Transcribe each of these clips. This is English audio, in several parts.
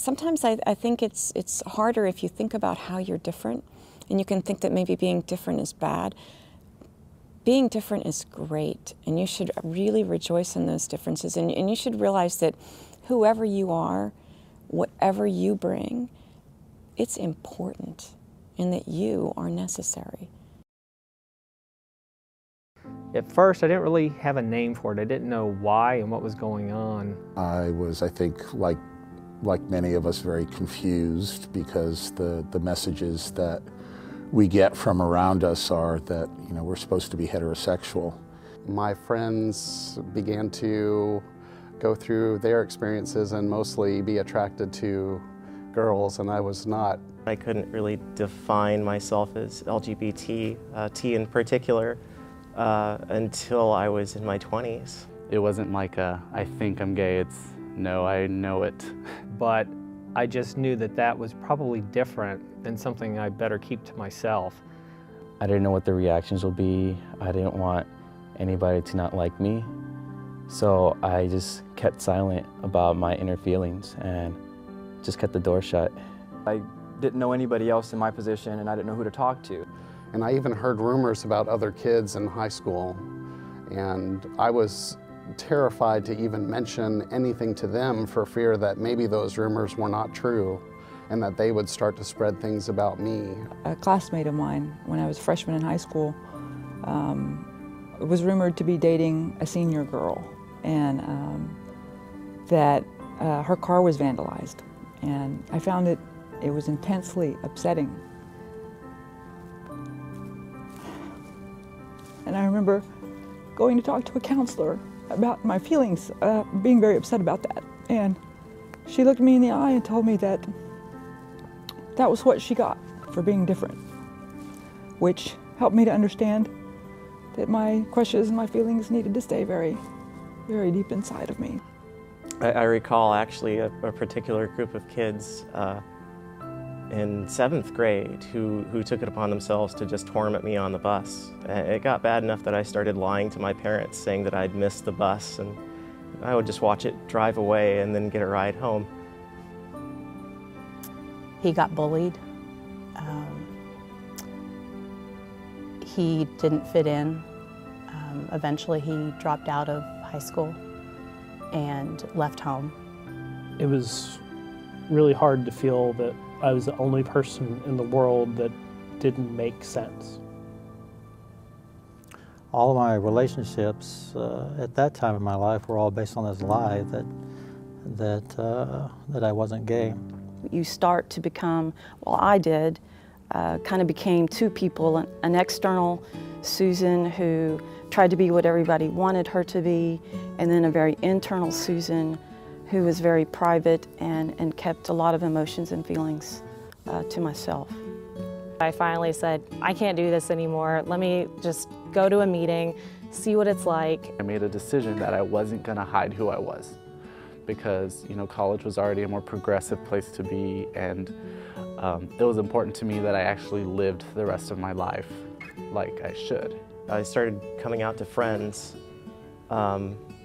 sometimes I think it's harder if you think about how you're different, and you can think that maybe being different is bad. Being different is great, and you should really rejoice in those differences, and you should realize that whoever you are, whatever you bring, it's important, and that you are necessary. At first, I didn't really have a name for it. I didn't know why and what was going on. I was, I think, like many of us, very confused because the messages that we get from around us are that, you know, we're supposed to be heterosexual. My friends began to go through their experiences and mostly be attracted to girls, and I was not. I couldn't really define myself as LGBT, T in particular, until I was in my 20s. It wasn't like I think I'm gay, it's no, I know it. But I just knew that that was probably different and something I better keep to myself. I didn't know what the reactions would be. I didn't want anybody to not like me. So I just kept silent about my inner feelings and just kept the door shut. I didn't know anybody else in my position, and I didn't know who to talk to. And I even heard rumors about other kids in high school, and I was terrified to even mention anything to them for fear that maybe those rumors were not true and that they would start to spread things about me. A classmate of mine, when I was a freshman in high school, was rumored to be dating a senior girl, and that her car was vandalized. And I found it was intensely upsetting. And I remember going to talk to a counselor about my feelings, being very upset about that. And she looked me in the eye and told me that that was what she got for being different, which helped me to understand that my questions and my feelings needed to stay very, very deep inside of me. I recall actually a particular group of kids in 7th grade who took it upon themselves to just torment me on the bus. It got bad enough that I started lying to my parents, saying that I'd missed the bus, and I would just watch it drive away and then get a ride home. He got bullied. He didn't fit in. Eventually he dropped out of high school and left home. It was really hard to feel that I was the only person in the world that didn't make sense. All of my relationships at that time in my life were all based on this lie that I wasn't gay. You start to become, well, I did, kind of became two people, an external Susan who tried to be what everybody wanted her to be, and then a very internal Susan who was very private and kept a lot of emotions and feelings to myself. I finally said, I can't do this anymore. Let me just go to a meeting, see what it's like. I made a decision that I wasn't going to hide who I was because, you know, college was already a more progressive place to be, and it was important to me that I actually lived the rest of my life like I should. I started coming out to friends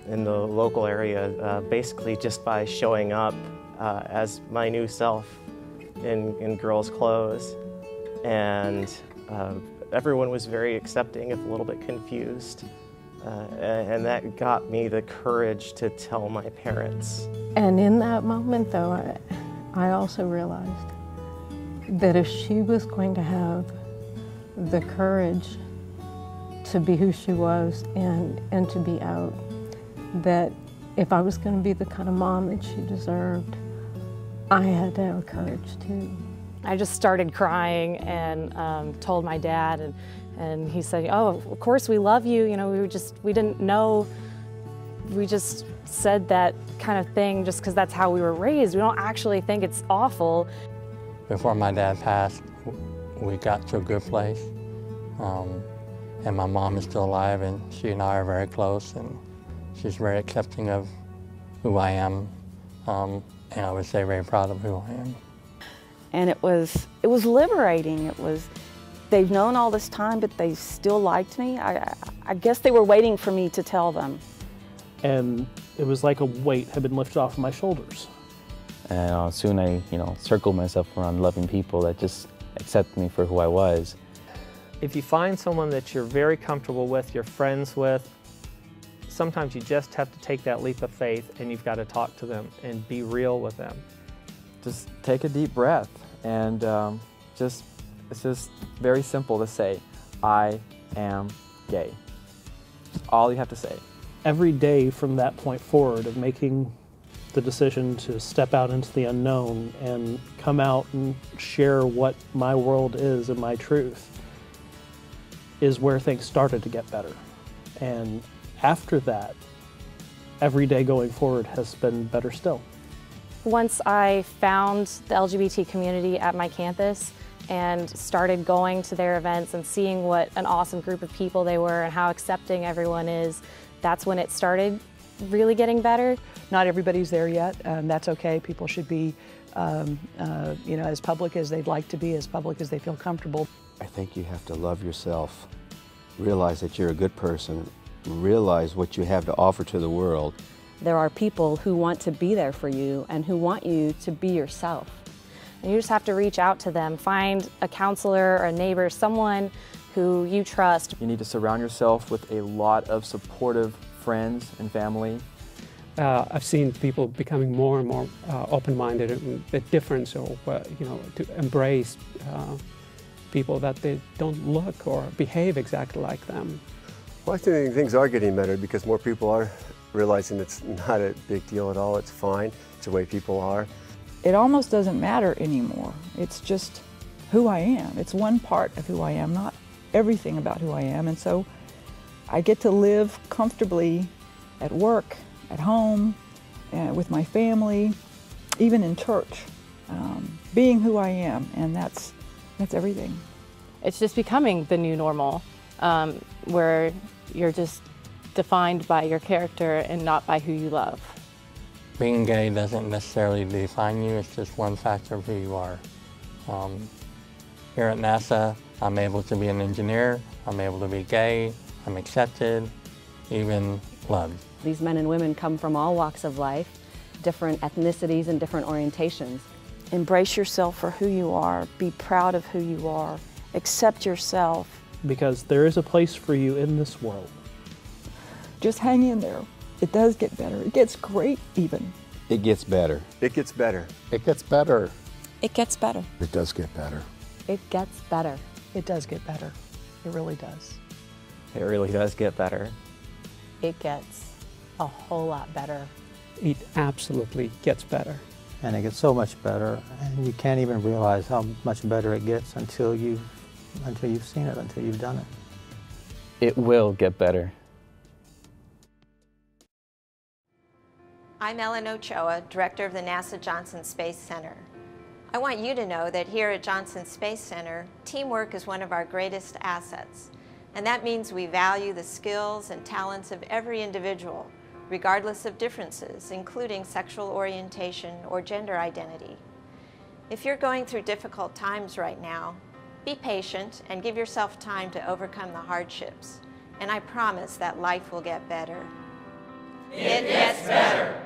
in the local area, basically just by showing up as my new self in girls' clothes. And everyone was very accepting, if a little bit confused. And that got me the courage to tell my parents. And in that moment, though, I also realized that if she was going to have the courage to be who she was and to be out, that if I was going to be the kind of mom that she deserved, I had to have courage too. I just started crying and told my dad, and he said, oh, of course we love you. You know, we didn't know. We just said that kind of thing just because that's how we were raised. We don't actually think it's awful. Before my dad passed, we got to a good place. And my mom is still alive, and she and I are very close, and she's very accepting of who I am, and I would say very proud of who I am. And it was liberating. They've known all this time, but they still liked me. I guess they were waiting for me to tell them. And it was like a weight had been lifted off of my shoulders. And soon I, circled myself around loving people that just accept me for who I was. If you find someone that you're very comfortable with, you're friends with, sometimes you just have to take that leap of faith and you've got to talk to them and be real with them. Just take a deep breath and it's just very simple to say, I am gay. All you have to say. Every day from that point forward of making the decision to step out into the unknown and come out and share what my world is and my truth is where things started to get better. And after that, every day going forward has been better still. Once I found the LGBT community at my campus and started going to their events and seeing what an awesome group of people they were and how accepting everyone is, that's when it started really getting better. Not everybody's there yet, and that's okay. People should be, as public as they'd like to be, as public as they feel comfortable. I think you have to love yourself, realize that you're a good person, realize what you have to offer to the world. There are people who want to be there for you and who want you to be yourself. And you just have to reach out to them, find a counselor or a neighbor, someone who you trust. You need to surround yourself with a lot of supportive friends and family. I've seen people becoming more and more open-minded and the difference, or to embrace people that they don't look or behave exactly like them. Well, I think things are getting better because more people are realizing it's not a big deal at all. It's fine. It's the way people are. It almost doesn't matter anymore. It's just who I am. It's one part of who I am, not everything about who I am. And so I get to live comfortably at work, at home, with my family, even in church, being who I am, and that's everything. It's just becoming the new normal, where you're just defined by your character and not by who you love. Being gay doesn't necessarily define you, it's just one factor of who you are. Here at NASA, I'm able to be an engineer, I'm able to be gay, I'm accepted, even loved. These men and women come from all walks of life, different ethnicities and different orientations. Embrace yourself for who you are, be proud of who you are, accept yourself. Because there is a place for you in this world. Just hang in there. It does get better. It gets great even. It gets better. It gets better. It gets better. It gets better. It does get better. It gets better. It does get better. It really does. It really does get better. It gets a whole lot better. It absolutely gets better. And it gets so much better, and you can't even realize how much better it gets until you've seen it, until you've done it. It will get better. I'm Ellen Ochoa, Director of the NASA Johnson Space Center. I want you to know that here at Johnson Space Center, teamwork is one of our greatest assets. And that means we value the skills and talents of every individual, regardless of differences, including sexual orientation or gender identity. If you're going through difficult times right now, be patient and give yourself time to overcome the hardships. And I promise that life will get better. It gets better.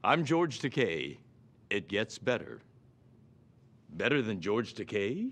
I'm George Takei. It gets better. Better than George Takei?